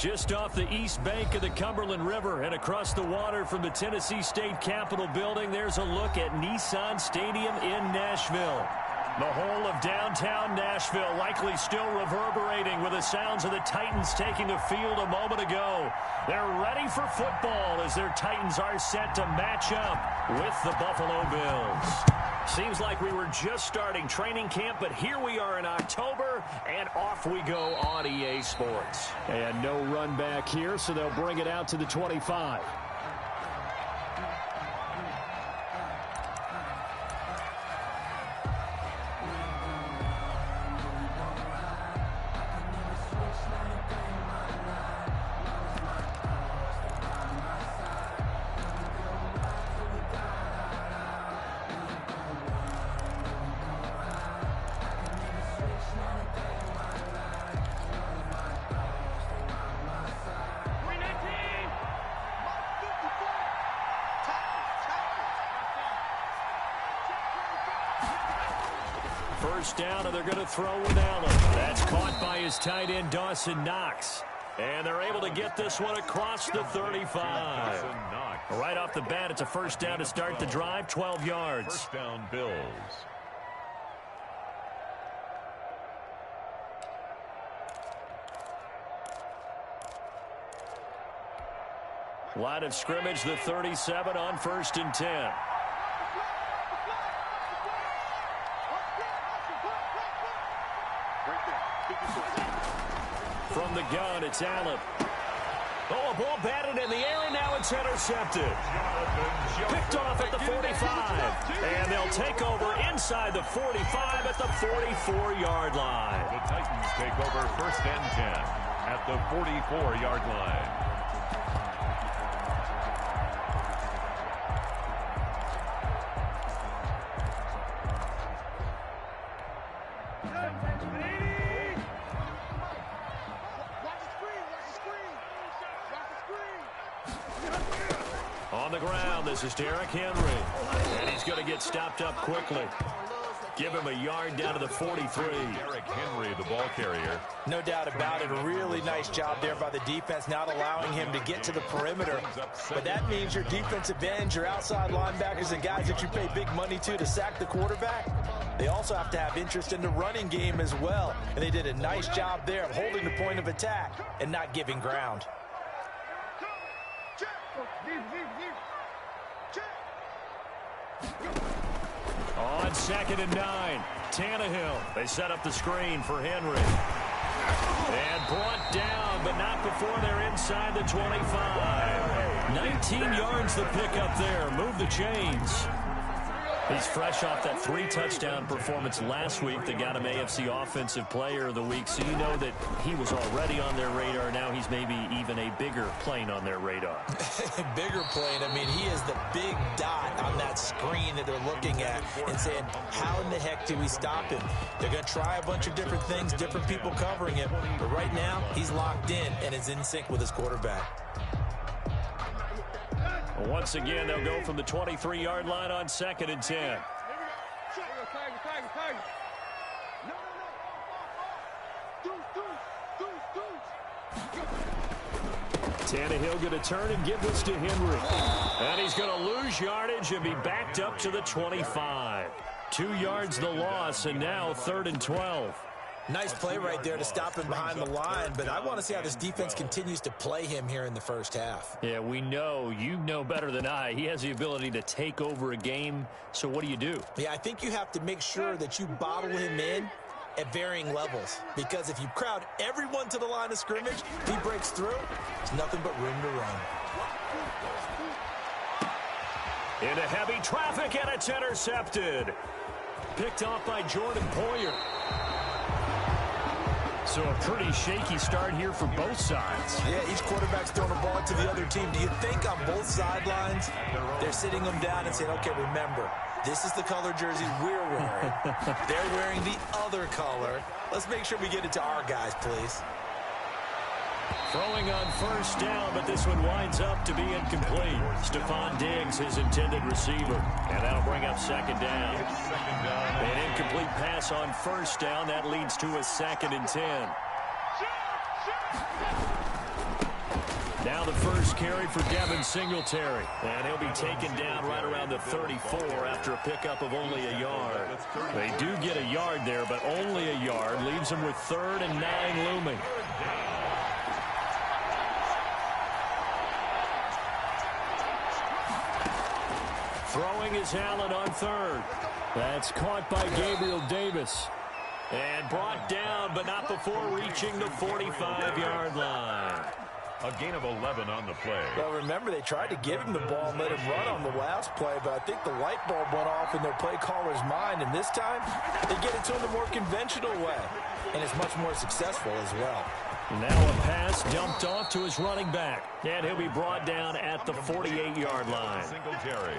Just off the east bank of the Cumberland River and across the water from the Tennessee State Capitol building, there's a look at Nissan Stadium in Nashville. The whole of downtown Nashville likely still reverberating with the sounds of the Titans taking the field a moment ago. They're ready for football as their Titans are set to match up with the Buffalo Bills. Seems like we were just starting training camp, but here we are in October, and off we go on EA Sports. And no run back here, so they'll bring it out to the 25. First down, and they're going to throw with Allen. That's caught by his tight end, Dawson Knox. And they're able to get this one across the 35. Right off the bat, it's a first down to start the drive, 12 yards. First down, Bills. Line of scrimmage, the 37 on 1st and 10. From the gun, it's Allen. Oh, a ball batted in the air, and now it's intercepted. Picked off at the 45. And they'll take over inside the 45 at the 44-yard line. The Titans take over 1st and 10 at the 44-yard line. On the ground, this is Derrick Henry. And he's going to get stopped up quickly. Give him a yard down to the 43. Derrick Henry, the ball carrier. No doubt about it. A really nice job there by the defense, not allowing him to get to the perimeter. But that means your defensive ends, your outside linebackers, and guys that you pay big money to sack the quarterback, they also have to have interest in the running game as well. And they did a nice job there of holding the point of attack and not giving ground. On 2nd and 9, Tannehill. They set up the screen for Henry. And brought down, but not before they're inside the 25. 19 yards the pickup there. Move the chains. He's fresh off that 3-touchdown performance last week that got him AFC Offensive Player of the Week. So you know that he was already on their radar. Now he's maybe even a bigger plane on their radar. Bigger plane. I mean, he is the big dot on that screen that they're looking at and saying, how in the heck do we stop him? They're going to try a bunch of different things, different people covering him. But right now, he's locked in and is in sync with his quarterback. Once again, they'll go from the 23-yard line on 2nd and 10. Tannehill going to turn and give this to Henry. And he's going to lose yardage and be backed up to the 25. 2 yards the loss, and now 3rd and 12. Nice play right there to stop him behind the line, but I want to see how this defense continues to play him here in the first half. Yeah, we know. You know better than I. He has the ability to take over a game, so what do? Yeah, I think you have to make sure that you bottle him in at varying levels, because if you crowd everyone to the line of scrimmage, if he breaks through, there's nothing but room to run. Into heavy traffic, and it's intercepted. Picked off by Jordan Poyer. So a pretty shaky start here for both sides. Yeah, each quarterback's throwing a ball to the other team. Do you think on both sidelines they're sitting them down and saying, okay, remember, this is the color jersey we're wearing. They're wearing the other color. Let's make sure we get it to our guys, please. Throwing on 1st down, but this one winds up to be incomplete. Stephon Diggs, his intended receiver. And that'll bring up 2nd down. An incomplete pass on 1st down. That leads to a 2nd and 10. Now the first carry for Devin Singletary. And he'll be taken down right around the 34 after a pickup of only a yard. They do get a yard there, but only a yard. Leaves them with 3rd and 9 looming. Throwing is Allen on 3rd. That's caught by Gabriel Davis. And brought down, but not before reaching the 45-yard line. A gain of 11 on the play. Well, remember, they tried to give him the ball and let him run on the last play, but I think the light bulb went off in their play caller's mind, and this time they get it to him the more conventional way, and it's much more successful as well. Now a pass dumped off to his running back, and he'll be brought down at the 48-yard line.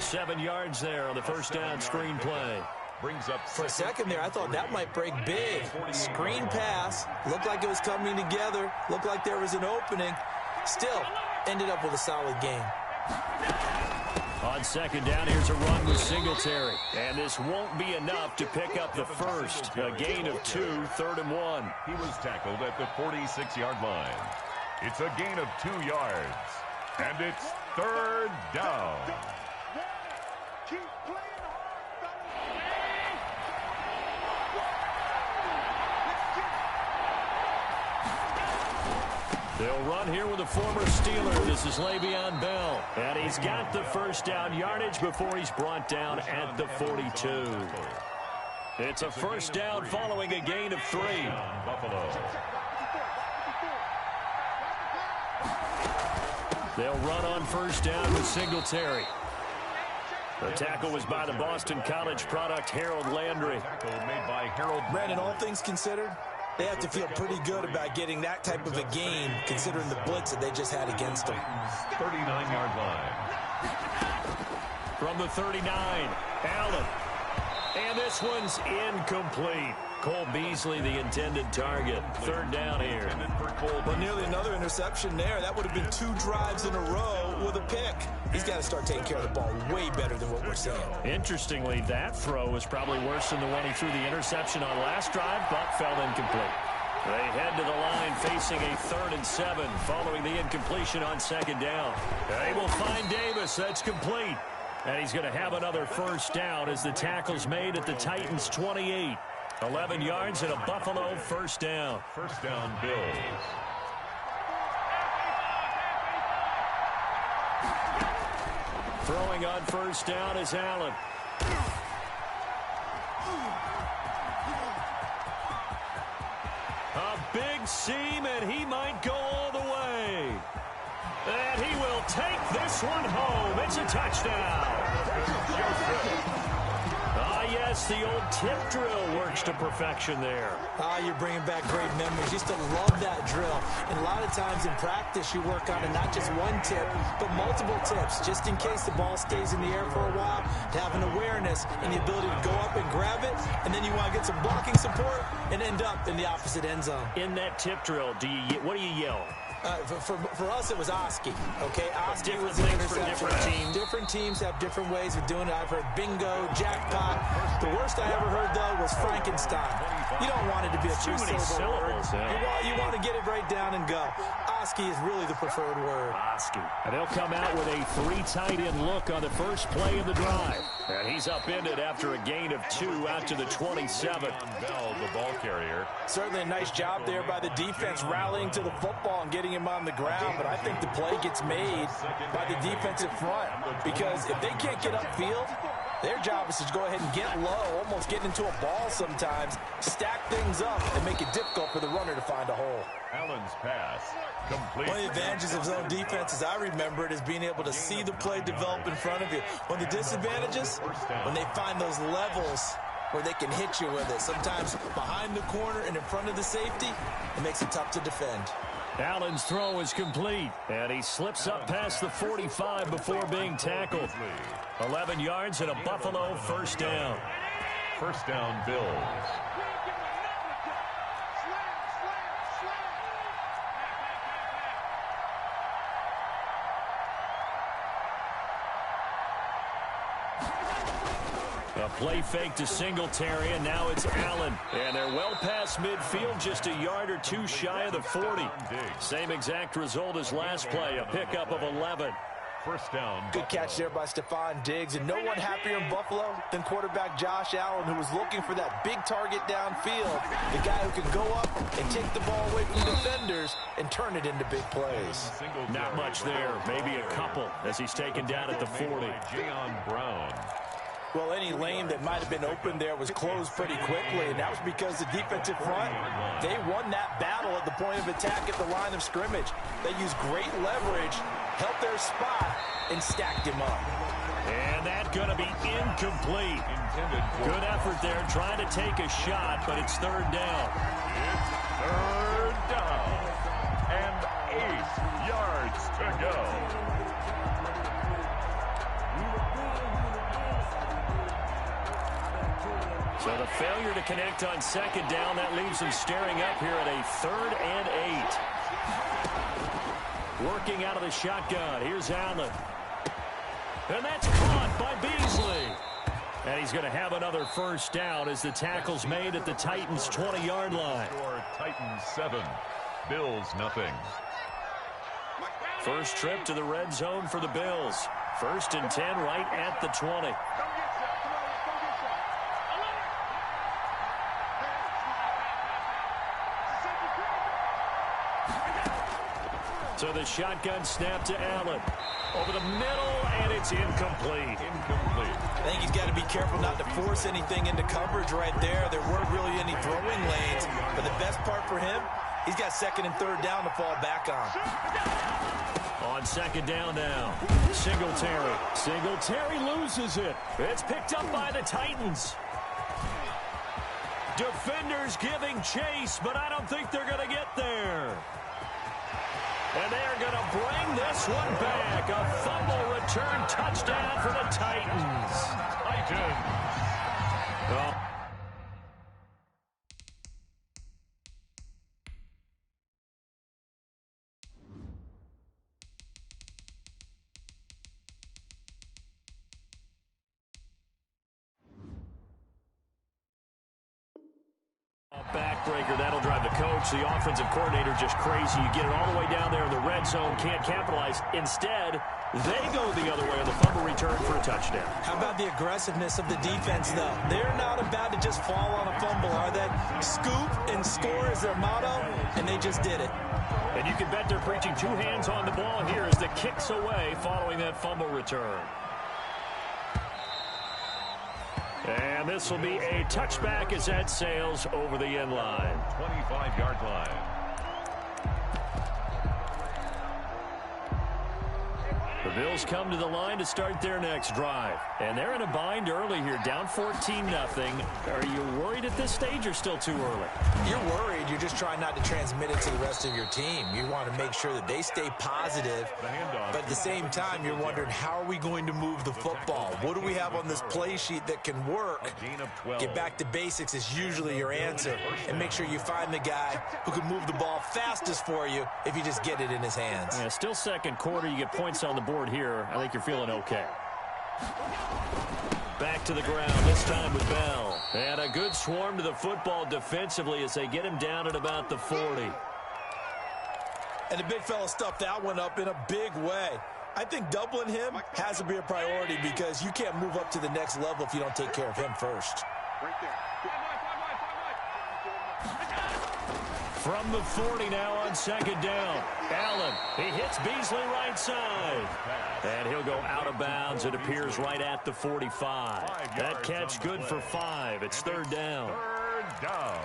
7 yards there on the first down screen play. Brings up for a second there, I thought that might break big. Screen pass, looked like it was coming together, looked like there was an opening. Still, ended up with a solid game. On 2nd down, here's a run with Singletary. And this won't be enough to pick up the first. A gain of 2, 3rd and 1. He was tackled at the 46-yard line. It's a gain of 2 yards. And it's third down. They'll run here with a former Steeler. This is Le'Veon Bell. And he's got the first down yardage before he's brought down at the 42. It's a first down following a gain of 3. Buffalo. They'll run on first down with Singletary. The tackle was by the Boston College product, Harold Landry. Tackle made by Harold. Brandon, all things considered, they have to feel pretty good about getting that type of a gain, considering the blitz that they just had against them. 39-yard line. From the 39, Allen. And this one's incomplete. Cole Beasley, the intended target. Third down here. But nearly another interception there. That would have been 2 drives in a row with a pick. He's got to start taking care of the ball way better than what we're seeing. Interestingly, that throw was probably worse than the one he threw the interception on last drive, but fell incomplete. They head to the line facing a 3rd and 7 following the incompletion on second down. They will find Davis. That's complete. And he's going to have another first down as the tackle's made at the Titans' 28. 11 yards and a Buffalo first down. First down, Bills. Throwing on first down is Allen. A big seam, and he might go all the way. And he will take this one home. It's a touchdown. Yes, the old tip drill works to perfection there. You're bringing back great memories. Used to love that drill. And a lot of times in practice, you work on it, not just one tip, but multiple tips, just in case the ball stays in the air for a while, to have an awareness and the ability to go up and grab it, and then you want to get some blocking support and end up in the opposite end zone. In that tip drill, what do you yell? For us, it was Oski. Okay, Oski was an interception. Different teams have different ways of doing it. I've heard bingo, jackpot. The worst I ever heard, though, was Frankenstein. You don't want it to be a too many syllables. You want to get it right down and go. Oski is really the preferred word. Oski. And they'll come out with a 3 tight end look on the first play of the drive. And he's upended after a gain of 2 out to the 27. Bell, the ball carrier. Certainly a nice job there by the defense rallying to the football and getting him on the ground. But I think the play gets made by the defensive front, because if they can't get upfield, their job is to go ahead and get low, almost get into a ball sometimes, stack things up, and make it difficult for the runner to find a hole. Allen's pass complete. One of the advantages of zone defense, as I remember it, is being able to see the play develop in front of you. One of the disadvantages, when they find those levels where they can hit you with it. Sometimes behind the corner and in front of the safety, it makes it tough to defend. Allen's throw is complete, and he slips up past the 45 before being tackled. 11 yards and a Buffalo first down. First down, Bills. A play fake to Singletary, and now it's Allen. And they're well past midfield, just a yard or 2 shy of the 40. Same exact result as last play, a pickup of 11. First down. Good catch there by Stephon Diggs, and no one happier in Buffalo than quarterback Josh Allen, who was looking for that big target downfield, the guy who can go up and take the ball away from defenders and turn it into big plays. Not much there, maybe a couple, as he's taken down at the 40. Jayon Brown. Well, any lane that might have been open there was closed pretty quickly, and that was because the defensive front, they won that battle at the point of attack at the line of scrimmage. They used great leverage, held their spot, and stacked him up. And that's going to be incomplete. Good effort there, trying to take a shot, but it's third down. It's third down, and 8 yards to go. So the failure to connect on second down, that leaves them staring up here at a 3rd and 8. Working out of the shotgun. Here's Allen. And that's caught by Beasley. And he's going to have another first down as the tackle's made at the Titans' 20-yard line. Score Titans 7, Bills nothing. First trip to the red zone for the Bills. 1st and 10 right at the 20. So the shotgun snap to Allen. Over the middle, and it's incomplete. I think he's got to be careful not to force anything into coverage right there. There weren't really any throwing lanes. But the best part for him, he's got 2nd and 3rd down to fall back on. On 2nd down now. Singletary. Singletary loses it. It's picked up by the Titans. Defenders giving chase, but I don't think they're going to get there. And they're going to bring this one back. A fumble return touchdown for the Titans. Well, backbreaker, that'll drive the coach, the offensive coordinator, just crazy. You get it all the way down there in the red zone, can't capitalize. Instead, they go the other way on the fumble return for a touchdown. How about the aggressiveness of the defense, though? They're not about to just fall on a fumble, are they? Scoop and score is their motto, and they just did it. And you can bet they're preaching 2 hands on the ball here as the kicks away following that fumble return. And this will be a touchback as that sails over the end line. 25-yard line. The Bills come to the line to start their next drive. And they're in a bind early here, down 14-0. Are you worried at this stage or still too early? You're worried. You're just trying not to transmit it to the rest of your team. You want to make sure that they stay positive. But at the same time, you're wondering, how are we going to move the football? What do we have on this play sheet that can work? Get back to basics is usually your answer. And make sure you find the guy who can move the ball fastest for you if you just get it in his hands. Yeah, still 2nd quarter. You get points on the board here. I think you're feeling okay. Back to the ground, this time with Bell. And a good swarm to the football defensively as they get him down at about the 40. And the big fella stuffed that one up in a big way. I think doubling him has to be a priority because you can't move up to the next level if you don't take care of him first. From the 40 now on 2nd down. Allen, he hits Beasley right side. And he'll go out of bounds. It appears right at the 45. That catch good for 5. It's 3rd down. 3rd down.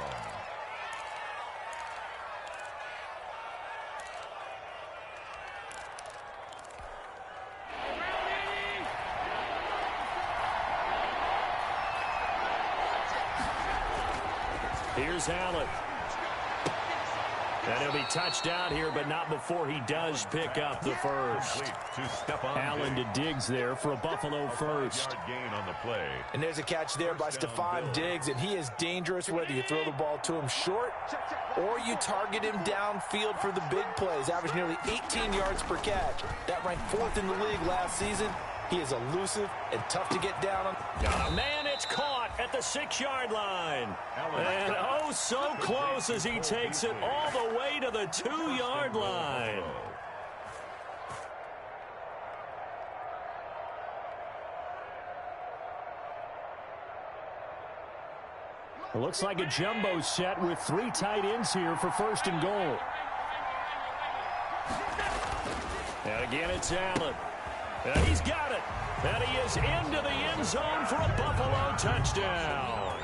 Here's Allen. And he'll be touched out here, but not before he does pick up the first. Allen to Diggs there for a Buffalo first. Gain on the play. And there's a catch there by Stephon Diggs, and he is dangerous whether you throw the ball to him short or you target him downfield for the big plays. Averaged nearly 18 yards per catch. That ranked 4th in the league last season. He is elusive and tough to get down on. Got a man, it's caught at the 6-yard line. And oh, so close as he takes it all the way to the 2-yard line. It looks like a jumbo set with 3 tight ends here for 1st and goal. And again, it's Allen. And he's got it. And he is into the end zone for a Buffalo touchdown.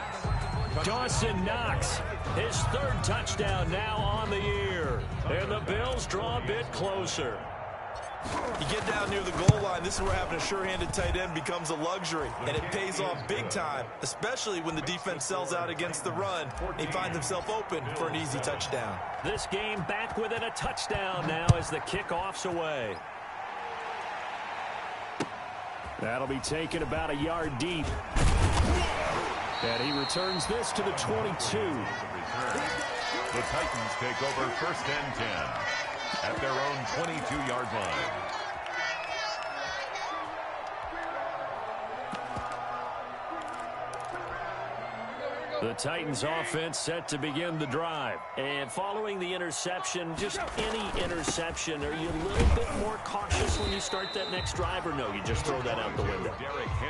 Dawson Knox, his 3rd touchdown now on the year. And the Bills draw a bit closer. You get down near the goal line, this is where having a sure-handed tight end becomes a luxury. And it pays off big time, especially when the defense sells out against the run. He finds himself open for an easy touchdown. This game back within a touchdown now as the kickoff's away. That'll be taken about a yard deep. And he returns this to the 22. The Titans take over 1st and 10 at their own 22-yard line. The Titans offense set to begin the drive. And following the interception, just any interception, are you a little bit more cautious when you start that next drive, or no, you just throw that out the window?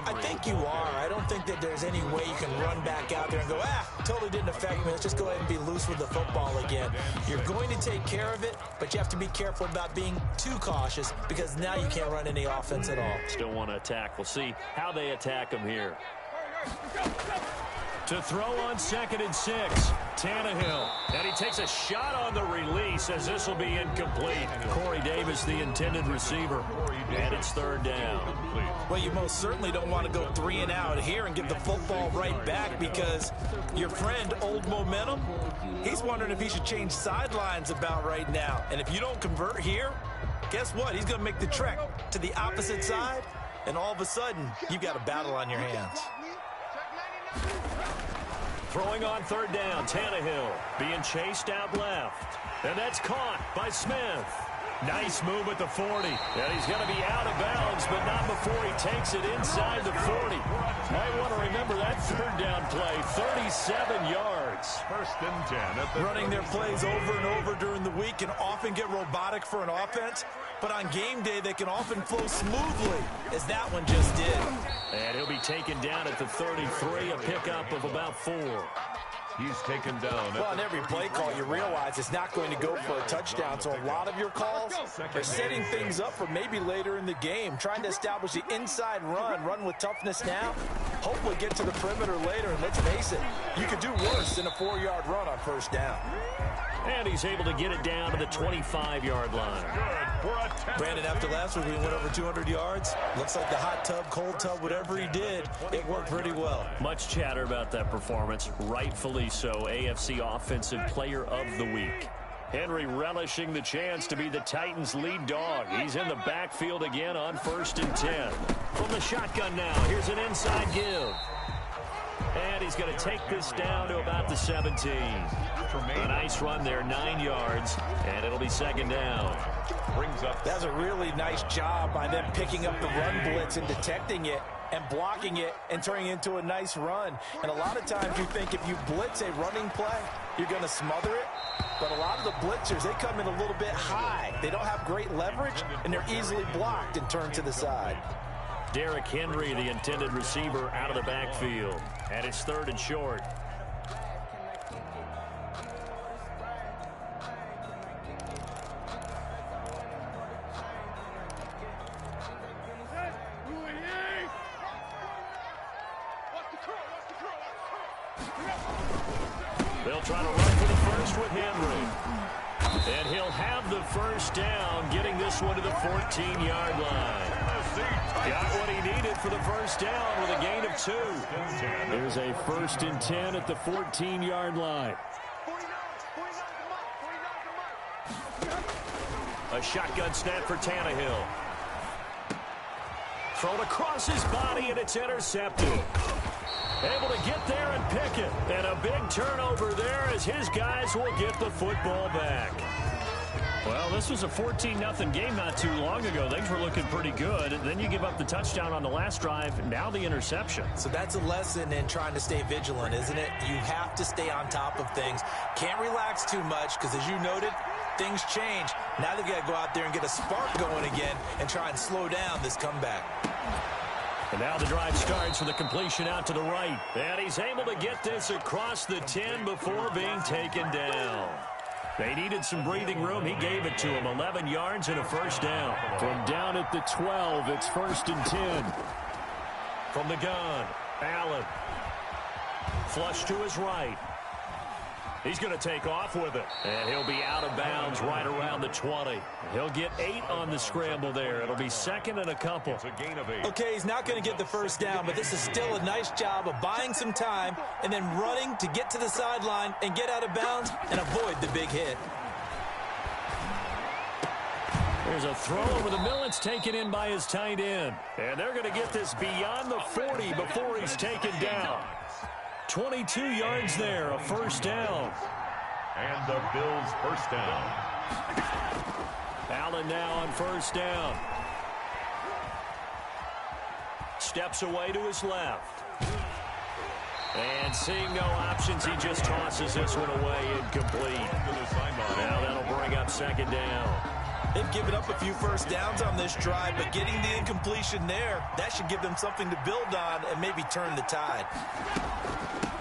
I think you are. I don't think that there's any way you can run back out there and go, totally didn't affect me. Let's just go ahead and be loose with the football again. You're going to take care of it, but you have to be careful about being too cautious because now you can't run any offense at all. Still want to attack. We'll see how they attack him here. To throw on 2nd and 6, Tannehill. And he takes a shot on the release as this will be incomplete. Corey Davis, the intended receiver. And it's 3rd down. Well, you most certainly don't want to go 3 and out here and give the football right back because your friend, Old Momentum, he's wondering if he should change sidelines about right now. And if you don't convert here, guess what? He's going to make the trek to the opposite side, and all of a sudden, you've got a battle on your hands. Throwing on 3rd down, Tannehill being chased out left. And that's caught by Smith. Nice move at the 40. And he's going to be out of bounds, but not before he takes it inside the 40. Might want to remember that 3rd down play, 37 yards. 1st and 10. Running their plays over and over during the week can often get robotic for an offense, but on game day they can often flow smoothly, as that one just did. And he'll be taken down at the 33, a pickup of about 4. He's taken down. Well, on every play call, you realize it's not going to go for a touchdown, so a lot of your calls are setting things up for maybe later in the game, trying to establish the inside run with toughness now, hopefully get to the perimeter later, and let's face it, you could do worse than a 4-yard run on 1st down. And he's able to get it down to the 25-yard line. Brandon, after last week, we went over 200 yards. Looks like the hot tub, cold tub, whatever he did, it worked pretty well. Much chatter about that performance, rightfully so. AFC Offensive Player of the Week. Henry relishing the chance to be the Titans' lead dog. He's in the backfield again on 1st and 10. From the shotgun now, here's an inside give. And he's going to take this down to about the 17. A nice run there, 9 yards, and it'll be 2nd down. That's a really nice job by them picking up the run blitz and detecting it and blocking it and turning it into a nice run. And a lot of times you think if you blitz a running play, you're going to smother it. But a lot of the blitzers, they come in a little bit high. They don't have great leverage, and they're easily blocked and turned to the side. Derrick Henry, the intended receiver, out of the backfield. And it's 3rd and short. They'll try to run for the first with Henry. And he'll have the 1st down, getting this one to the 14-yard line. Got what he needed for the 1st down with a gain of 2. There's a 1st and 10 at the 14-yard line. A shotgun snap for Tannehill. Thrown across his body, and it's intercepted. Able to get there and pick it. And a big turnover there as his guys will get the football back. Well, this was a 14-0 game not too long ago. Things were looking pretty good. And then you give up the touchdown on the last drive. Now the interception. So that's a lesson in trying to stay vigilant, isn't it? You have to stay on top of things. Can't relax too much because, as you noted, things change. Now they've got to go out there and get a spark going again and try and slow down this comeback. And now the drive starts with a completion out to the right. And he's able to get this across the 10 before being taken down. They needed some breathing room. He gave it to him. 11 yards and a 1st down. From down at the 12, it's 1st and 10. From the gun, Allen. Flush to his right. He's going to take off with it. And he'll be out of bounds right around the 20. He'll get 8 on the scramble there. It'll be 2nd and a couple. It's a gain of 8. Okay, he's not going to get the 1st down, but this is still a nice job of buying some time and then running to get to the sideline and get out of bounds and avoid the big hit. There's a throw over the middle. It's taken in by his tight end. And they're going to get this beyond the 40 before he's taken down. 22 yards there, a 1st down. And the Bills' 1st down. Allen now on 1st down. Steps away to his left. And seeing no options, he just tosses this one away, incomplete. Now that'll bring up second down. They've given up a few first downs on this drive, but getting the incompletion there, that should give them something to build on and maybe turn the tide.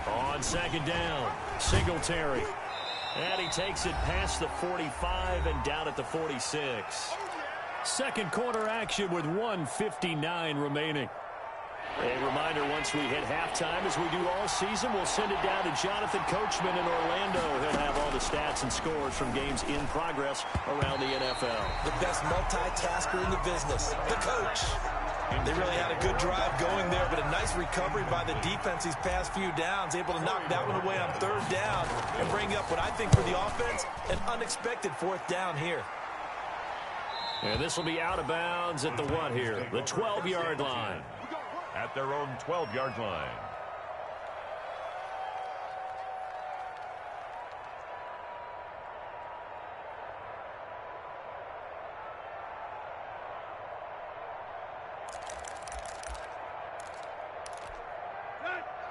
On second down, Singletary. And he takes it past the 45 and down at the 46. Second quarter action with 1:59 remaining. A reminder, once we hit halftime, as we do all season, we'll send it down to Jonathan Coachman in Orlando. He'll have all the stats and scores from games in progress around the NFL. The best multitasker in the business, the coach. They really had a good drive going there, but a nice recovery by the defense these past few downs, able to knock that one away on third down and bring up what I think for the offense, an unexpected fourth down here. And this will be out of bounds at the what here? The 12-yard line. At their own 12-yard line.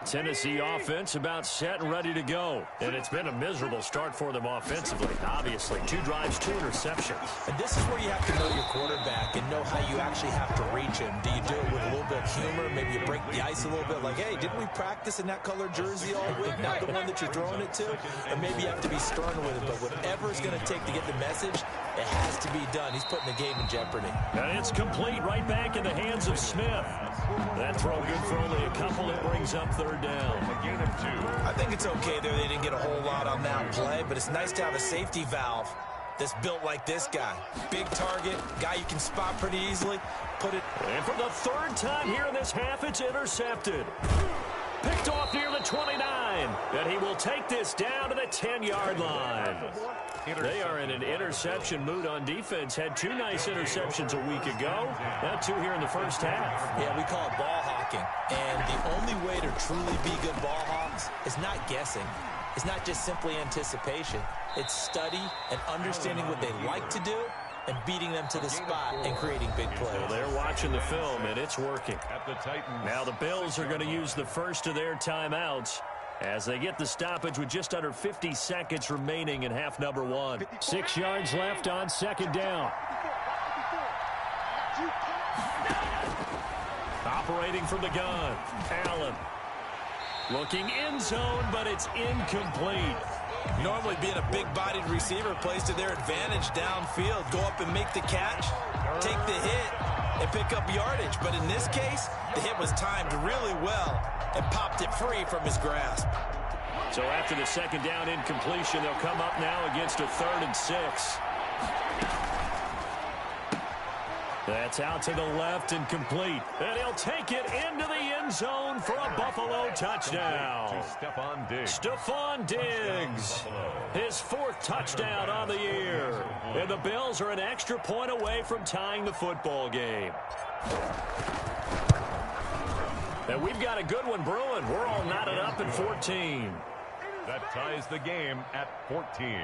Tennessee offense about set and ready to go. And it's been a miserable start for them offensively. Obviously, 2 drives, 2 interceptions. And this is where you have to know your quarterback and know how you actually have to reach him. Do you do it with a little bit of humor? Maybe you break the ice a little bit like, hey, didn't we practice in that colored jersey all week? Not the one that you're throwing it to? Or maybe you have to be stern with it. But whatever it's going to take to get the message, it has to be done. He's putting the game in jeopardy. And it's complete right back in the hands of Smith. That throw good for only a couple. It brings up third down. A gain of 2. I think it's okay there. They didn't get a whole lot on that play, but it's nice to have a safety valve that's built like this guy. Big target, guy you can spot pretty easily. Put it. And for the third time here in this half, it's intercepted. Picked off near the 29. And he will take this down to the 10-yard line. They are in an interception mood on defense. Had 2 nice interceptions a week ago. Now 2 here in the first half. Yeah, we call it ball hawking. And the only way to truly be good ball hawks is not guessing. It's not just simply anticipation. It's study and understanding what they like to do and beating them to the spot and creating big plays. Well, they're watching the film, and it's working. Now the Bills are going to use the first of their timeouts as they get the stoppage with just under 50 seconds remaining in half number 1. 6 yards left on second down. Operating from the gun, Allen. Looking end zone, but it's incomplete. Normally being a big-bodied receiver plays to their advantage downfield. Go up and make the catch, take the hit, and pick up yardage. But in this case, the hit was timed really well and popped it free from his grasp. So after the second down incompletion, they'll come up now against a 3rd and 6. That's out to the left and complete. And he'll take it into the end zone for a Buffalo touchdown. Stephon Diggs, his 4th touchdown on the year. And the Bills are an extra point away from tying the football game. And we've got a good one brewing. We're all knotted up in 14. That ties the game at 14.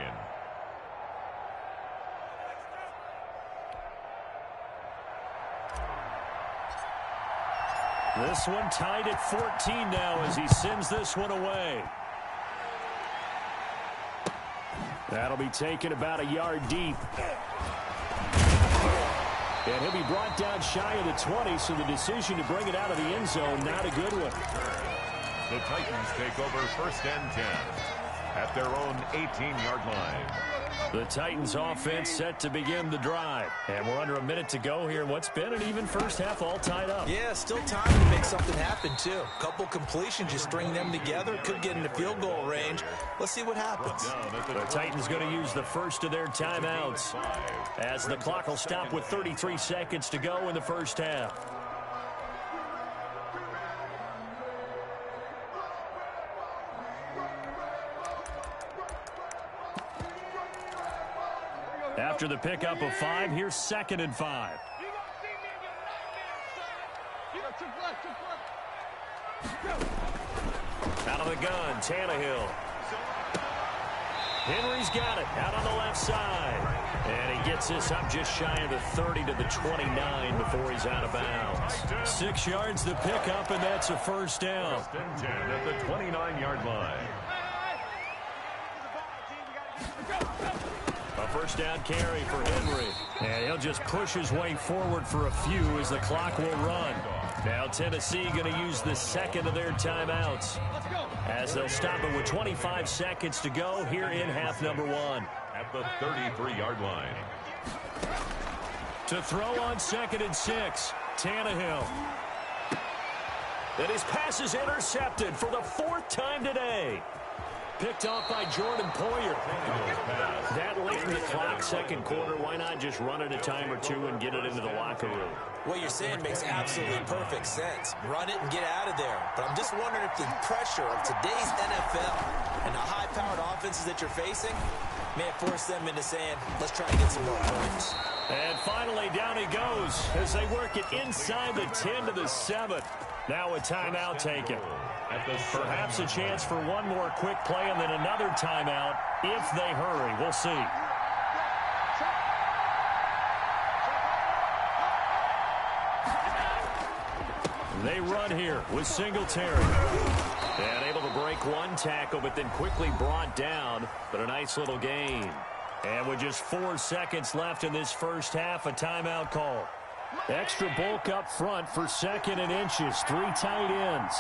This one tied at 14 now as he sends this one away. That'll be taken about a yard deep. And he'll be brought down shy of the 20, so the decision to bring it out of the end zone, not a good one. The Titans take over 1st and 10 at their own 18-yard line. The Titans offense set to begin the drive. And we're under a minute to go here in what's been an even first half, all tied up. Yeah, still time to make something happen, too. Couple completions, you string them together, could get into field goal range. Let's see what happens. The Titans going to use the first of their timeouts as the clock will stop with 33 seconds to go in the first half. After the pickup of 5, here's 2nd and 5. Out of the gun, Tannehill. Henry's got it out on the left side. And he gets this up just shy of the 30 to the 29 before he's out of bounds. 6 yards to pick up, and that's a first down. First and 10 at the 29-yard line. A first down carry for Henry. And he'll just push his way forward for a few as the clock will run. Now Tennessee going to use the second of their timeouts, as they'll stop it with 25 seconds to go here in half number 1. At the 33-yard line. To throw on 2nd and 6, Tannehill. And his pass is intercepted for the 4th time today. Picked off by Jordan Poyer. That late in the clock, second quarter, why not just run it a time or two and get it into the locker room? What you're saying makes absolutely perfect sense. Run it and get out of there. But I'm just wondering if the pressure of today's NFL and the high-powered offenses that you're facing may have forced them into saying, let's try to get some more points. And finally, down he goes as they work it inside the 10 to the 7. Now a timeout taken. Perhaps a chance for one more quick play and then another timeout if they hurry. We'll see. They run here with Singletary. And able to break one tackle, but then quickly brought down. But a nice little gain. And with just 4 seconds left in this first half, a timeout call. Extra bulk up front for 2nd and inches. 3 tight ends.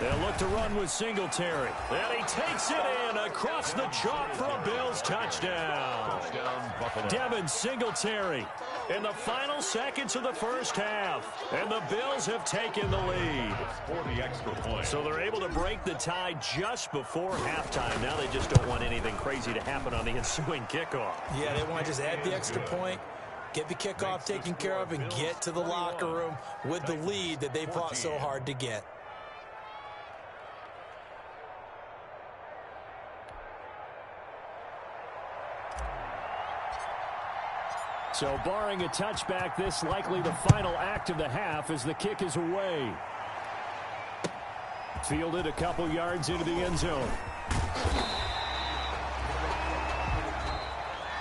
They'll look to run with Singletary. And he takes it in across the chalk for a Bills touchdown. Devin Singletary in the final seconds of the first half. And the Bills have taken the lead. For the extra point. So they're able to break the tie just before halftime. Now they just don't want anything crazy to happen on the ensuing kickoff. Yeah, they want to just add the extra point, get the kickoff taken care of, and get to the locker room with the lead that they fought so hard to get. So barring a touchback, this likely the final act of the half as the kick is away. Fielded a couple yards into the end zone.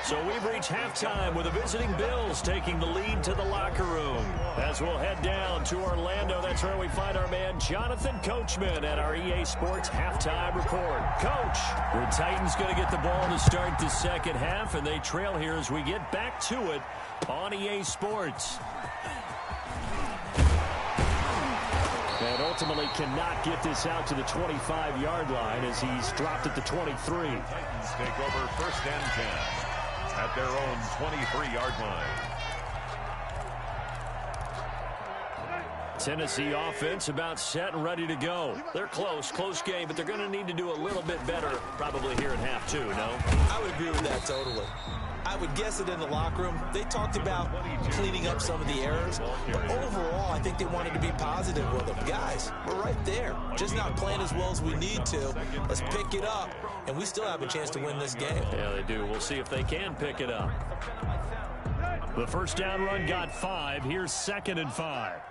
So we've reached halftime with the visiting Bills taking the lead to the locker room. As we'll head down to Orlando, that's where we find our man Jonathan Coachman at our EA Sports Halftime Report. Coach, the Titans going to get the ball to start the second half, and they trail here as we get back to it on EA Sports. And ultimately cannot get this out to the 25-yard line as he's dropped at the 23. Titans take over first and 10 at their own 23-yard line. Tennessee offense about set and ready to go. They're close game, but they're going to need to do a little bit better probably here in half 2, no? I would agree with that totally. I would guess it in the locker room. They talked about cleaning up some of the errors, but overall, I think they wanted to be positive with them. Guys, we're right there, just not playing as well as we need to. Let's pick it up, and we still have a chance to win this game. Yeah, they do. We'll see if they can pick it up. The first down run got 5. Here's 2nd and 5.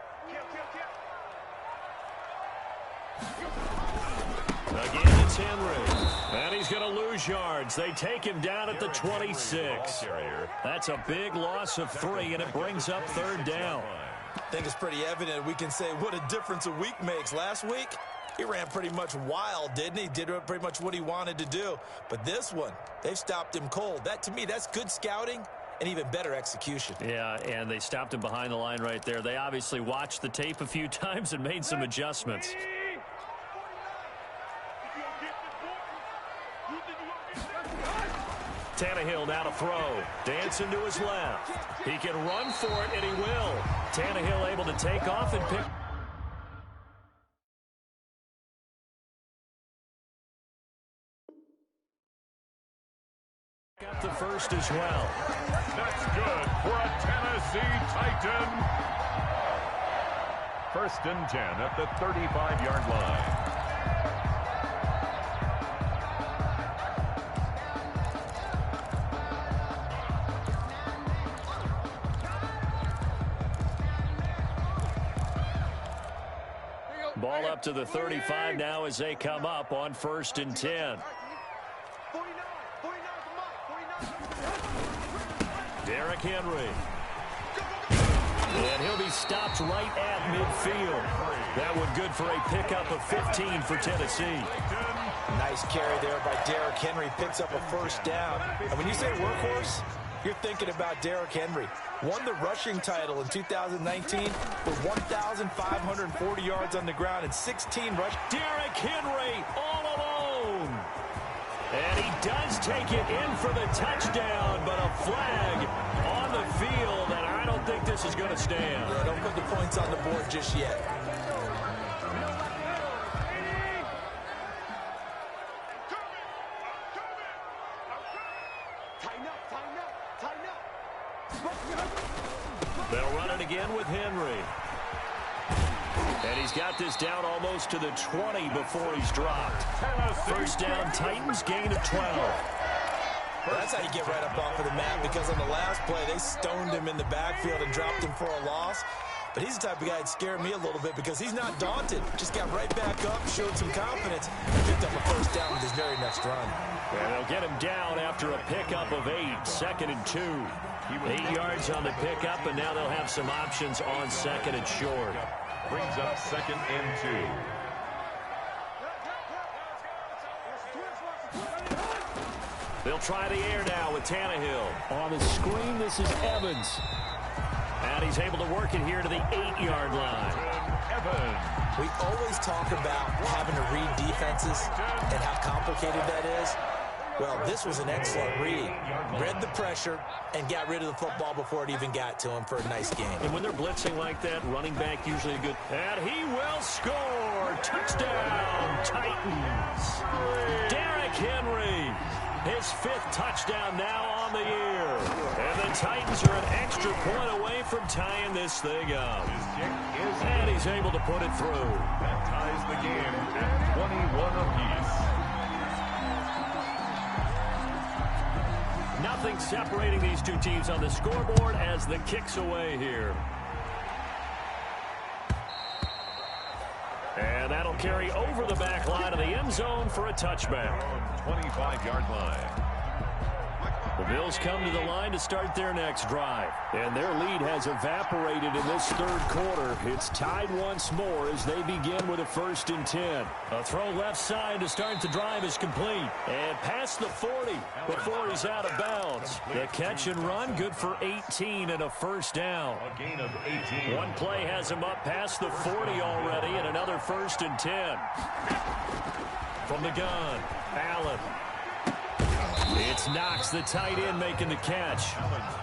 Again, it's Henry. And he's going to lose yards. They take him down at the 26. That's a big loss of 3, and it brings up 3rd down. I think it's pretty evident we can say what a difference a week makes. Last week, he ran pretty much wild, didn't he? Did pretty much what he wanted to do. But this one, they've stopped him cold. That, to me, that's good scouting and even better execution. Yeah, and they stopped him behind the line right there. They obviously watched the tape a few times and made some adjustments. Tannehill now to throw. Dancing to his left. He can run for it, and he will. Tannehill able to take off and pick. Got the first as well. That's good for a Tennessee Titan. First and 10 at the 35-yard line. Ball up to the 35 now as they come up on 1st and 10. Derrick Henry. And he'll be stopped right at midfield. That one good for a pickup of 15 for Tennessee. Nice carry there by Derrick Henry. Picks up a 1st down. And when you say workhorse, you're thinking about Derrick Henry. Won the rushing title in 2019 with 1,540 yards on the ground and 16 rush. Derrick Henry all alone. And he does take it in for the touchdown, but a flag on the field, and I don't think this is going to stand. Yeah, don't put the points on the board just yet. They'll run it again with Henry. And he's got this down almost to the 20 before he's dropped. 1st down, Titans, gain of 12. That's how you get right up off of the mat, because on the last play, they stoned him in the backfield and dropped him for a loss. But he's the type of guy that scared me a little bit because he's not daunted. Just got right back up, showed some confidence, and picked up a 1st down with his very next run. And they'll get him down after a pickup of 8, 2nd and 2. 8 yards on the pickup, and now they'll have some options on 2nd and short. Brings up 2nd and 2. They'll try the air now with Tannehill. On the screen, this is Evans. And he's able to work it here to the 8-yard line. Evans. We always talk about having to read defenses and how complicated that is. Well, this was an excellent read. Read the pressure and got rid of the football before it even got to him for a nice game. And when they're blitzing like that, running back usually a good... And he will score! Touchdown, Titans! Derrick Henry, his 5th touchdown now on the year. And the Titans are an extra point away from tying this thing up. And he's able to put it through. That ties the game at 21 apiece. Nothing separating these two teams on the scoreboard as the kick's away here. And that'll carry over the back line of the end zone for a touchback. 25-yard line. The Bills come to the line to start their next drive. And their lead has evaporated in this 3rd quarter. It's tied once more as they begin with a 1st and 10. A throw left side to start the drive is complete. And past the 40 before he's out of bounds. The catch and run good for 18 and a 1st down. A gain of 18. One play has him up past the 40 already and another 1st and 10. From the gun, Allen. It's Knox, the tight end, making the catch.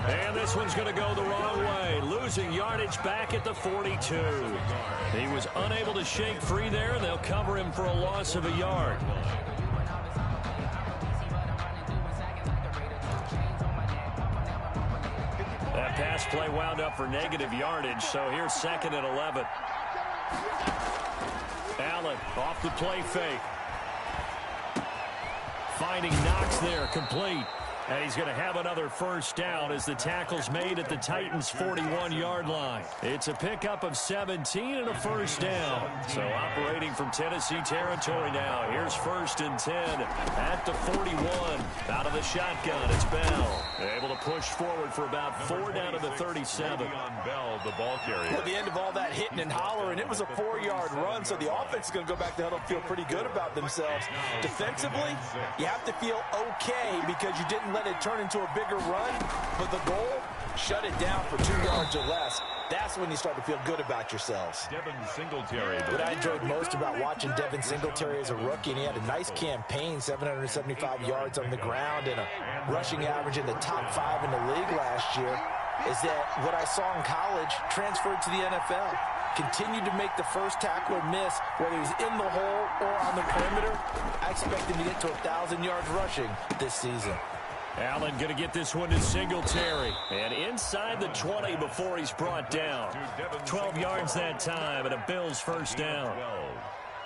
And this one's going to go the wrong way. Losing yardage back at the 42. He was unable to shake free there, and they'll cover him for a loss of a yard. That pass play wound up for negative yardage, so here's 2nd and 11. Allen off the play fake. Finding Knox there, complete. And he's going to have another 1st down as the tackle's made at the Titans' 41-yard line. It's a pickup of 17 and a 1st down. So operating from Tennessee territory now. Here's 1st and 10 at the 41. Out of the shotgun, it's Bell. Able to push forward for about 4 down to the 37. On Bell, the ball carrier. At the end of all that hitting and hollering, it was a 4-yard run, so the offense is going to go back to huddle and feel pretty good about themselves. Defensively, you have to feel okay because you didn't let it turn into a bigger run, but the goal, shut it down for 2 yards or less. That's when you start to feel good about yourselves. Devin Singletary. What I enjoyed most about watching Devin Singletary as a rookie, and he had a nice campaign, 775 yards on the ground and a rushing average in the top 5 in the league last year, is that what I saw in college transferred to the NFL. Continued to make the first tackler miss, whether he's in the hole or on the perimeter. I expect him to get to 1,000 yards rushing this season. Allen going to get this one to Singletary. And inside the 20 before he's brought down. 12 yards that time and a Bills 1st down.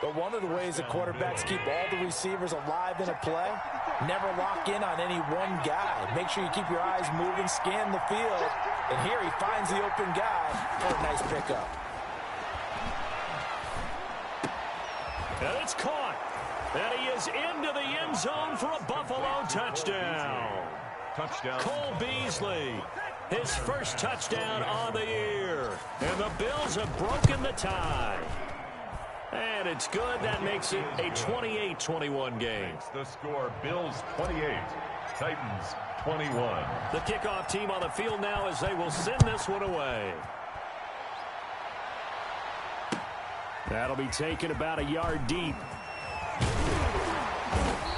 But one of the ways the quarterbacks keep all the receivers alive in a play, never lock in on any one guy. Make sure you keep your eyes moving, scan the field. And here he finds the open guy for a nice pickup. And it's caught. And he is into the end zone for a Buffalo touchdown. Touchdown. Cole Beasley, his first touchdown on the year. And the Bills have broken the tie. And it's good. That makes it a 28-21 game. The score, Bills 28, Titans 21. The kickoff team on the field now as they will send this one away. That'll be taken about a yard deep.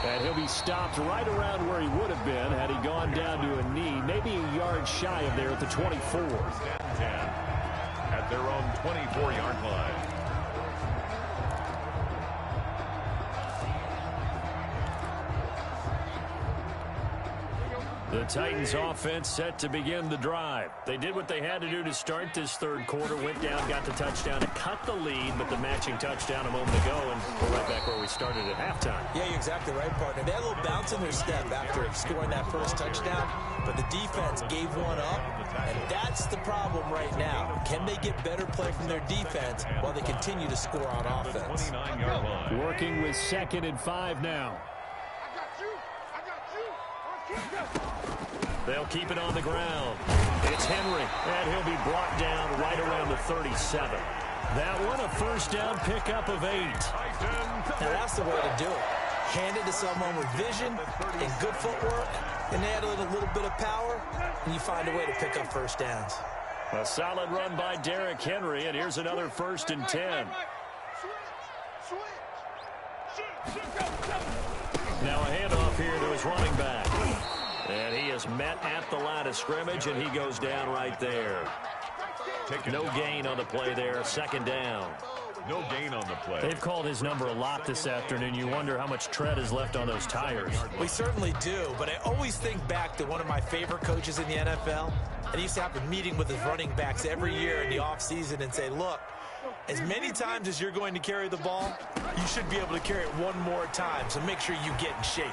And he'll be stopped right around where he would have been had he gone down to a knee, maybe a yard shy of there at the 24. 10 at their own 24-yard line. The Titans offense set to begin the drive. They did what they had to do to start this third quarter, went down, got the touchdown to cut the lead, but the matching touchdown a moment ago, and we're right back where we started at halftime. Yeah, you're exactly right, partner. They had a little bounce in their step after scoring that first touchdown, but the defense gave one up, and that's the problem right now. Can they get better play from their defense while they continue to score on offense? 29-yard line. Working with 2nd and 5 now. They'll keep it on the ground. It's Henry, and he'll be brought down right around the 37. That one a first down pickup of 8. Now that's the way to do it. Hand it to someone with vision and good footwork, and add a little bit of power, and you find a way to pick up first downs. A solid run by Derrick Henry, and here's another 1st and 10. Now a handoff here to his running back. And he is met at the line of scrimmage, and he goes down right there. No gain on the play there, 2nd down. No gain on the play. They've called his number a lot this afternoon. You wonder how much tread is left on those tires. We certainly do, but I always think back to one of my favorite coaches in the NFL. And he used to have a meeting with his running backs every year in the offseason and say, look, as many times as you're going to carry the ball, you should be able to carry it one more time, so make sure you get in shape.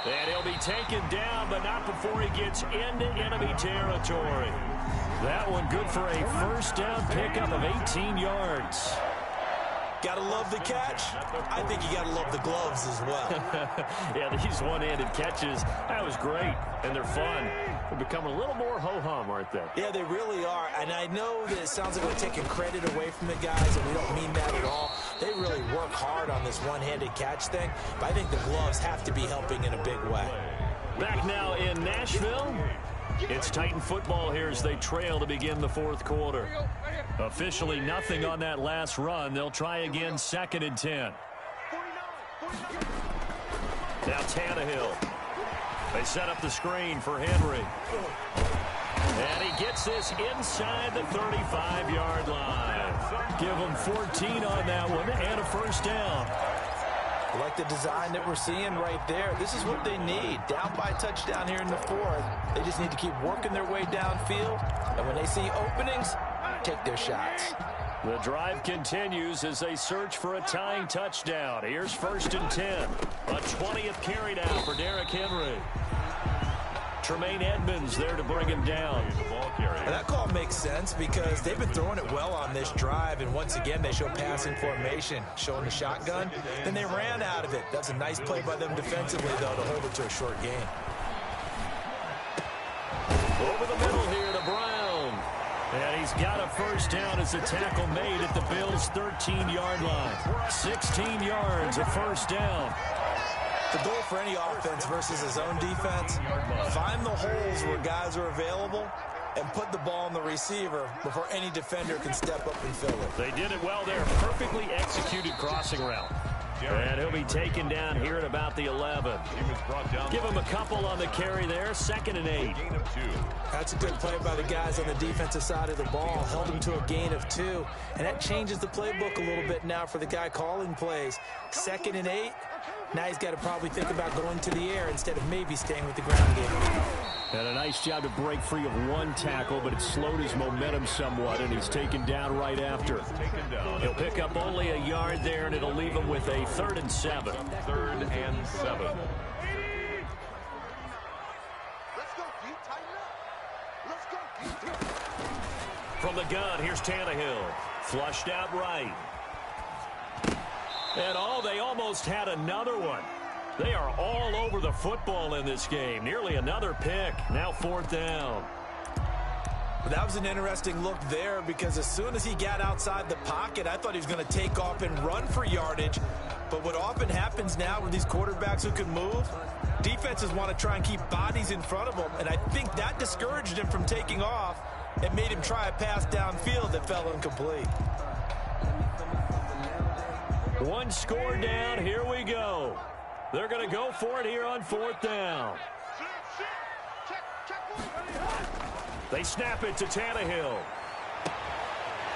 And he'll be taken down, but not before he gets into enemy territory. That one good for a first down pickup of 18 yards. Gotta love the catch. I think you gotta love the gloves as well. Yeah, these one-handed catches, that was great, and they're fun. They're becoming a little more ho-hum, aren't they? Yeah, they really are. And I know that it sounds like we're taking credit away from the guys, and we don't mean that at all. They really work hard on this one-handed catch thing, but I think the gloves have to be helping in a big way. Back now in Nashville. It's Titan football here as they trail to begin the 4th quarter. Officially nothing on that last run. They'll try again, 2nd and 10. Now Tannehill. They set up the screen for Henry. And he gets this inside the 35-yard line. Give them 14 on that one and a first down. I like the design that we're seeing right there. This is what they need. Down by a touchdown here in the 4th. They just need to keep working their way downfield. And when they see openings, take their shots. The drive continues as they search for a tying touchdown. Here's 1st and 10. A 20th carry now for Derrick Henry. Tremaine Edmonds there to bring him down. And that call makes sense because they've been throwing it well on this drive, and once again they show passing formation, showing the shotgun. Then they ran out of it. That's a nice play by them defensively, though, to hold it to a short game. Over the middle here to Brown. And he's got a first down as a tackle made at the Bills' 13-yard line. 16 yards, a first down. The goal for any offense versus his own defense, find the holes where guys are available and put the ball on the receiver before any defender can step up and fill it. They did it well there. Perfectly executed crossing route. And he'll be taken down here at about the 11. Give him a couple on the carry there. 2nd and 8. That's a good play by the guys on the defensive side of the ball. Held him to a gain of 2. And that changes the playbook a little bit now for the guy calling plays. 2nd and 8. Now he's got to probably think about going to the air instead of maybe staying with the ground game. And a nice job to break free of one tackle, but it slowed his momentum somewhat, and he's taken down right after. He'll pick up only a yard there, and it'll leave him with a 3rd and 7. 3rd and 7. From the gun, here's Tannehill. Flushed out right. And they almost had another one. They are all over the football in this game. Nearly another pick. Now 4th down. That was an interesting look there because as soon as he got outside the pocket, I thought he was going to take off and run for yardage. But what often happens now with these quarterbacks who can move, defenses want to try and keep bodies in front of them. And I think that discouraged him from taking off and made him try a pass downfield that fell incomplete. One score down. Here we go. They're going to go for it here on 4th down. They snap it to Tannehill.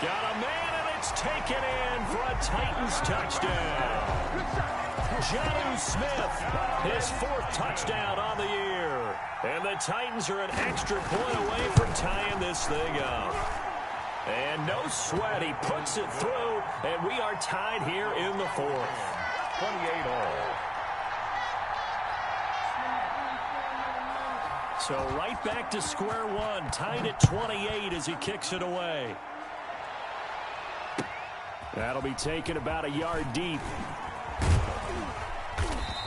Got a man, and it's taken in for a Titans touchdown. Jonnu Smith, his 4th touchdown on the year. And the Titans are an extra point away from tying this thing up. And no sweat, he puts it through, and we are tied here in the 4th. 28 all. So right back to square one, tied at 28 as he kicks it away. That'll be taken about a yard deep.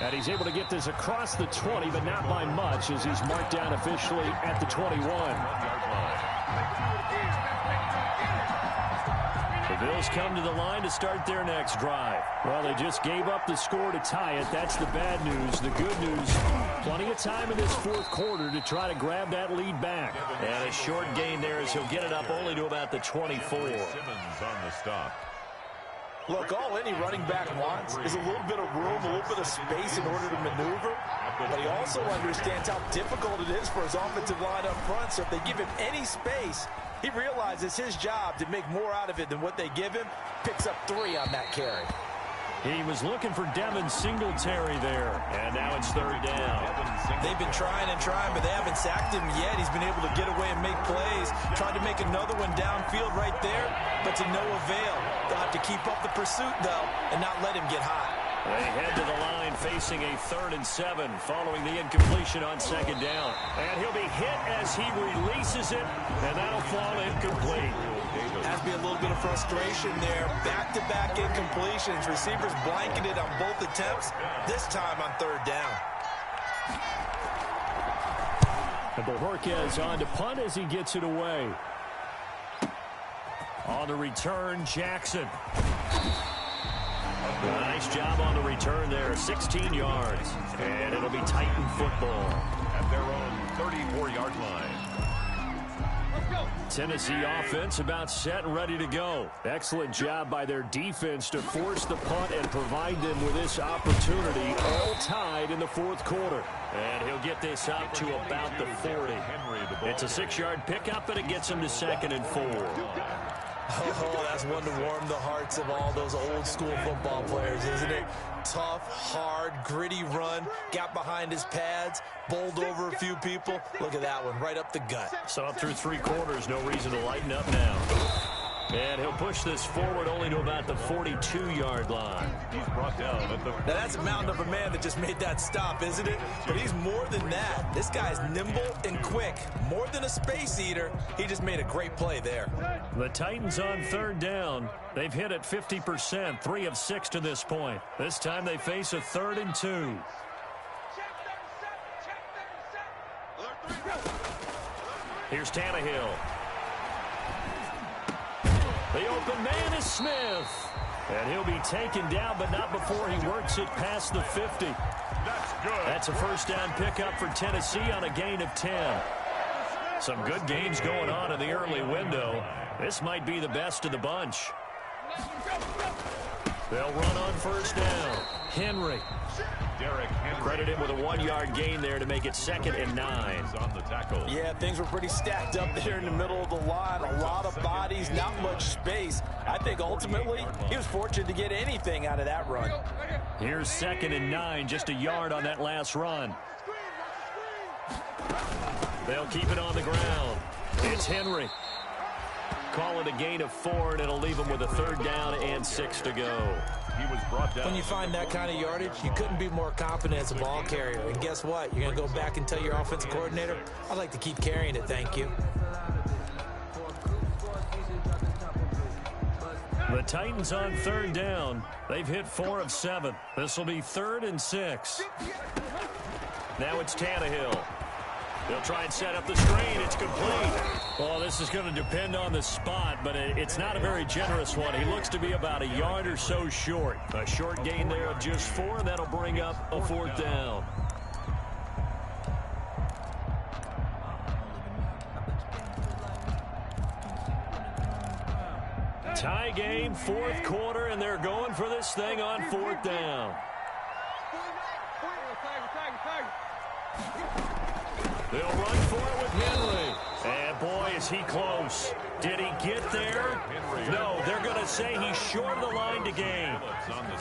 And he's able to get this across the 20, but not by much as he's marked down officially at the 21. The Bills come to the line to start their next drive. Well, they just gave up the score to tie it. That's the bad news. The good news, plenty of time in this 4th quarter to try to grab that lead back. And a short gain there as he'll get it up only to about the 24. Simmons on the stop. Look, all any running back wants is a little bit of room, a little bit of space in order to maneuver. But he also understands how difficult it is for his offensive line up front. So if they give him any space, he realizes his job to make more out of it than what they give him. Picks up 3 on that carry. He was looking for Devin Singletary there. And now it's 3rd down. They've been trying and trying, but they haven't sacked him yet. He's been able to get away and make plays. Tried to make another one downfield right there, but to no avail. They'll have to keep up the pursuit, though, and not let him get hot. They head to the line facing a 3rd and 7 following the incompletion on 2nd down. And he'll be hit as he releases it, and that'll fall incomplete. Has to be a little bit of frustration there. Back-to-back incompletions. Receivers blanketed on both attempts, this time on 3rd down. And Bojorquez on to punt as he gets it away. On the return, Jackson. Nice job on the return there, 16 yards. And it'll be Titan football. At their own 34-yard line. Tennessee offense about set and ready to go. Excellent job by their defense to force the punt and provide them with this opportunity, all tied in the 4th quarter. And he'll get this up to about the 40. It's a 6-yard pickup, and it gets him to 2nd and 4. Oh, that's one to warm the hearts of all those old-school football players, isn't it? Tough, hard, gritty run, got behind his pads, bowled over a few people. Look at that one, right up the gut. So up through 3 quarters, no reason to lighten up now. And he'll push this forward only to about the 42-yard line. He's brought down at the... Now, that's a mountain of a man that just made that stop, isn't it? But he's more than that. This guy's nimble and quick. More than a space eater. He just made a great play there. The Titans on 3rd down. They've hit at 50%, 3 of 6 to this point. This time they face a 3rd and 2. Here's Tannehill. The open man is Smith. And he'll be taken down, but not before he works it past the 50. That's good. That's a 1st down pickup for Tennessee on a gain of 10. Some good games going on in the early window. This might be the best of the bunch. They'll run on 1st down. Henry. Credit him with a 1-yard gain there to make it 2nd and 9. On the tackle. Yeah, things were pretty stacked up there in the middle of the line. A lot of bodies, not much space. I think ultimately he was fortunate to get anything out of that run. Here's 2nd and 9, just a yard on that last run. They'll keep it on the ground. It's Henry. Call it a gain of 4, and it'll leave him with a 3rd down and 6 to go. He was brought down. When you find that kind of yardage, you couldn't be more confident as a ball carrier. And guess what? You're going to go back and tell your offensive coordinator, I'd like to keep carrying it, thank you. The Titans on third down. They've hit 4 of 7. This will be 3rd and 6. Now it's Tannehill. They'll try and set up the screen. It's complete. Well, this is going to depend on the spot, but it's not a very generous one. He looks to be about a yard or so short. A short gain there of just 4, and that'll bring up a 4th down. Tie game, 4th quarter, and they're going for this thing on 4th down. They'll run for it with Henry. And boy, is he close. Did he get there? No, they're going to say he's short of the line to gain.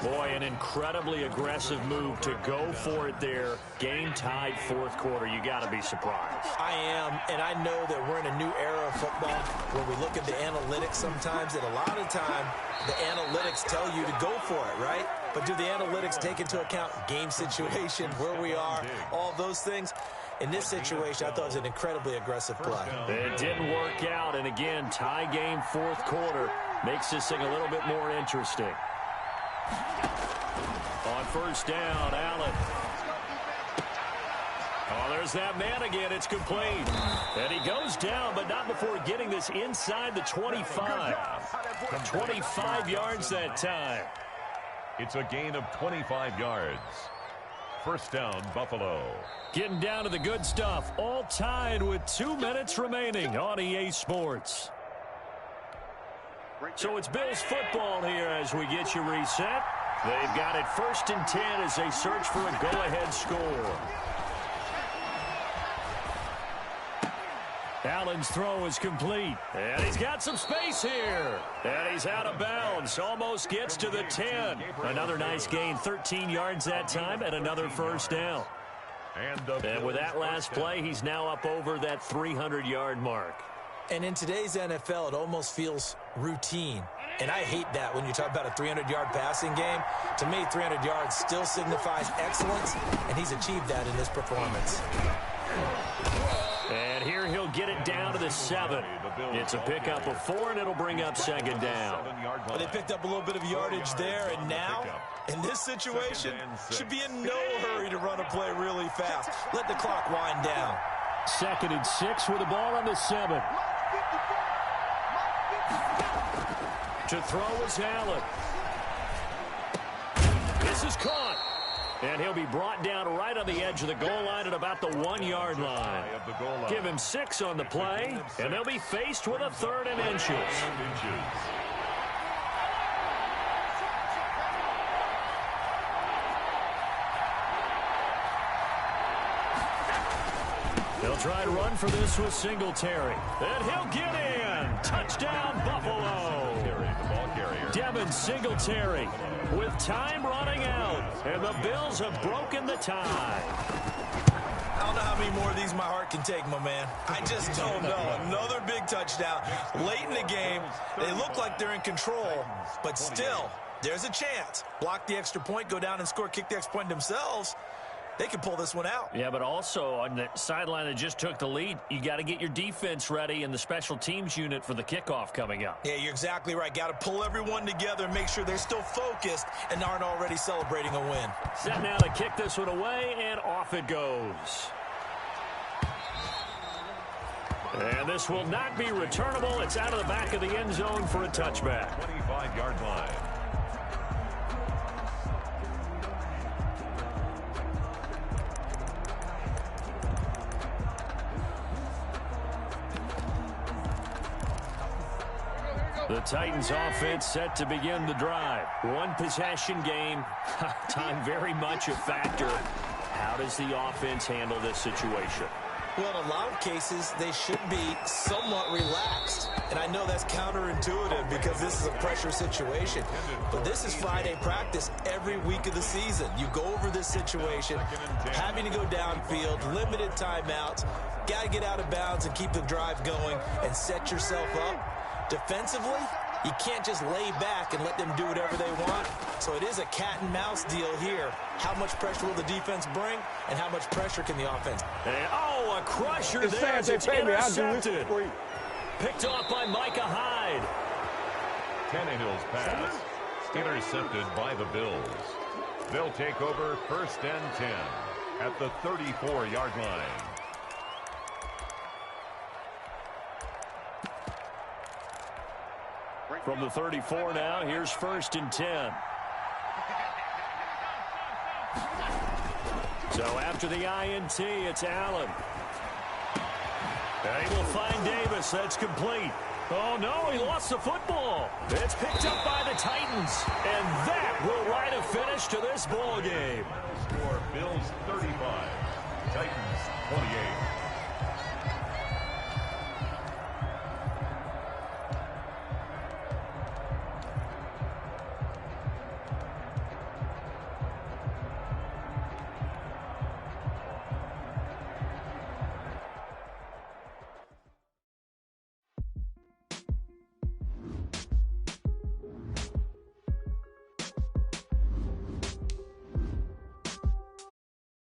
Boy, an incredibly aggressive move to go for it there. Game tied 4th quarter. You got to be surprised. I am, and I know that we're in a new era of football where we look at the analytics sometimes, and a lot of time the analytics tell you to go for it, right? But do the analytics take into account game situation, where we are, all those things? In this situation, I thought it was an incredibly aggressive play. It didn't work out, and again, tie game 4th quarter makes this thing a little bit more interesting. On 1st down, Allen. Oh, there's that man again. It's complete. And he goes down, but not before getting this inside the 25. 25 yards that time. It's a gain of 25 yards. 1st down, Buffalo. Getting down to the good stuff. All tied with 2 minutes remaining on EA Sports. So it's Bills football here as we get you reset. They've got it 1st and 10 as they search for a go-ahead score. Allen's throw is complete. And he's got some space here. And he's out of bounds. Almost gets to the 10. Another nice gain. 13 yards that time and another 1st down. And with that last play, he's now up over that 300-yard mark. And in today's NFL, it almost feels routine. And I hate that when you talk about a 300-yard passing game. To me, 300 yards still signifies excellence, and he's achieved that in this performance. And here he'll get it down to the 7. It's a pickup of 4, and it'll bring up 2nd down. Well, they picked up a little bit of yardage there, and now, in this situation, should be in no hurry to run a play really fast. Let the clock wind down. 2nd and 6 with the ball on the 7. To throw is Allen. This is caught. And he'll be brought down right on the edge of the goal line at about the 1-yard line. Give him 6 on the play, and they'll be faced with a 3rd and inches. They'll try to run for this with Singletary. And he'll get in. Touchdown, Buffalo. Devin Singletary with time running out. And the Bills have broken the tie. I don't know how many more of these my heart can take, my man. I just don't know. Another big touchdown. Late in the game, they look like they're in control, but still, there's a chance. Block the extra point, go down and score, kick the extra point themselves. They can pull this one out. Yeah, but also on the sideline that just took the lead, you got to get your defense ready and the special teams unit for the kickoff coming up. Yeah, you're exactly right. Got to pull everyone together and make sure they're still focused and aren't already celebrating a win. Set now to kick this one away, and off it goes. And this will not be returnable. It's out of the back of the end zone for a touchback. 25-yard line. The Titans offense set to begin the drive. One possession game. Time very much a factor. How does the offense handle this situation? Well, in a lot of cases, they should be somewhat relaxed. And I know that's counterintuitive because this is a pressure situation. But this is Friday practice every week of the season. You go over this situation, having to go downfield, limited timeouts, got to get out of bounds and keep the drive going and set yourself up. Defensively, you can't just lay back and let them do whatever they want. So it is a cat and mouse deal here. How much pressure will the defense bring, and how much pressure can the offense? And, oh, a crusher there. It's intercepted. Picked off by Micah Hyde. Tannehill's pass intercepted by the Bills. They'll take over 1st and 10 at the 34-yard line. From the 34 now, here's 1st and 10. So after the INT, it's Allen. And he will find Davis. That's complete. Oh, no, he lost the football. It's picked up by the Titans. And that will write a finish to this ball game. Score Bills 35, Titans 28.